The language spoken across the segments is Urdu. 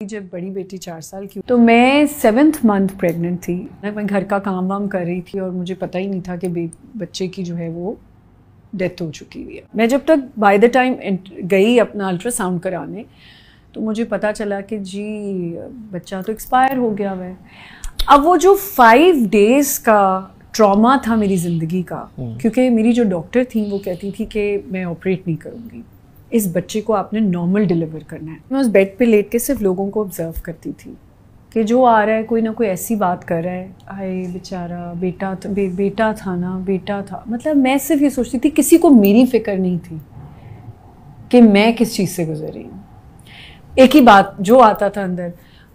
جب بڑی بیٹی 4 سال کی تو میں 7th month پریگننٹ تھی. میں گھر کا کام وام کر رہی تھی اور مجھے پتہ ہی نہیں تھا کہ بچے کی جو ہے وہ ڈیتھ ہو چکی ہوئی ہے. میں جب تک بائی دا ٹائم گئی اپنا الٹرا ساؤنڈ کرانے تو مجھے پتہ چلا کہ جی بچہ تو ایکسپائر ہو گیا ہوا ہے. اب وہ جو 5 days کا ٹراما تھا میری زندگی کا، کیونکہ میری جو ڈاکٹر تھیں وہ کہتی تھی کہ میں آپریٹ نہیں کروں گی، اس بچے کو آپ نے نارمل ڈیلیور کرنا ہے. میں اس بیڈ پہ لیٹ کے صرف لوگوں کو آبزرو کرتی تھی کہ جو آ رہا ہے کوئی نہ کوئی ایسی بات کر رہا ہے، ہائے بیچارہ بیٹا تھا نا، بیٹا تھا. مطلب میں صرف یہ سوچتی تھی، کسی کو میری فکر نہیں تھی کہ میں کس چیز سے گزر رہی ہوں. ایک ہی بات جو آتا تھا اندر،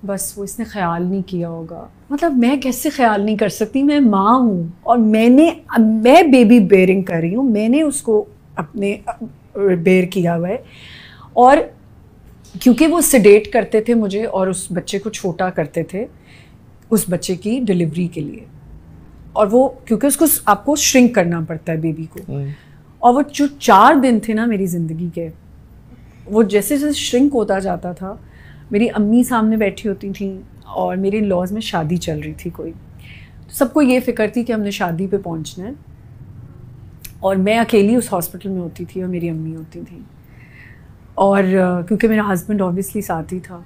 بس وہ اس نے خیال نہیں کیا ہوگا. مطلب میں کیسے خیال نہیں کر سکتی؟ میں ماں ہوں اور میں بیبی بیئرنگ کر رہی ہوں، میں نے اس کو اپنے بیئر کیا ہوا ہے. اور کیونکہ وہ سیڈیٹ کرتے تھے مجھے اور اس بچے کو چھوٹا کرتے تھے اس بچے کی ڈلیوری کے لیے، اور وہ کیونکہ اس کو آپ کو شرنک کرنا پڑتا ہے بیبی کو، اور وہ جو 4 دن تھے نا میری زندگی کے، وہ جیسے جیسے شرنک ہوتا جاتا تھا. میری امی سامنے بیٹھی ہوتی تھیں اور میرے لاز میں شادی چل رہی تھی کوئی، سب کو یہ فکر تھی کہ ہم نے شادی پہ پہنچنا ہے، اور میں اکیلی اس ہاسپٹل میں ہوتی تھی اور میری امی ہوتی تھیں. اور کیونکہ میرا ہسبینڈ اوبیسلی ساتھ ہی تھا.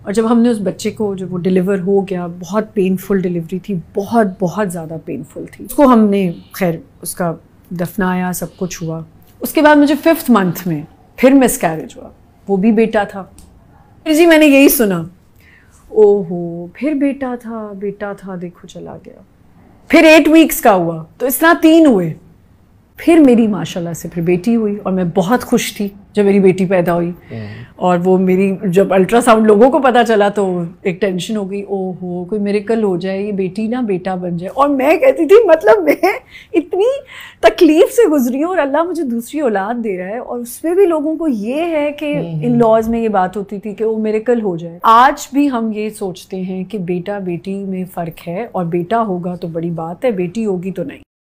اور جب ہم نے اس بچے کو، جب وہ ڈیلیور ہو گیا، بہت پینفل ڈیلیوری تھی، بہت زیادہ پینفل تھی. اس کو ہم نے خیر اس کا دفنایا، سب کچھ ہوا. اس کے بعد مجھے 5th month میں پھر مس کیریج ہوا، وہ بھی بیٹا تھا. پھر جی میں نے یہی سنا، او ہو پھر بیٹا تھا دیکھو چلا گیا. پھر 8 weeks کا ہوا تو اس طرح 3 ہوئے. پھر میری ماشاءاللہ سے پھر بیٹی ہوئی اور میں بہت خوش تھی جب میری بیٹی پیدا ہوئی. اور وہ میری جب الٹرا ساؤنڈ لوگوں کو پتہ چلا تو ایک ٹینشن ہو گئی، او ہو کوئی میریکل ہو جائے، یہ بیٹی نہ بیٹا بن جائے. اور میں کہتی تھی مطلب میں اتنی تکلیف سے گزری ہوں اور اللہ مجھے دوسری اولاد دے رہا ہے، اور اس میں بھی لوگوں کو یہ ہے کہ ان لاز میں یہ بات ہوتی تھی کہ وہ میریکل ہو جائے. آج بھی ہم یہ سوچتے ہیں کہ بیٹا بیٹی میں فرق ہے، اور بیٹا ہوگا تو بڑی بات ہے، بیٹی ہوگی تو نہیں.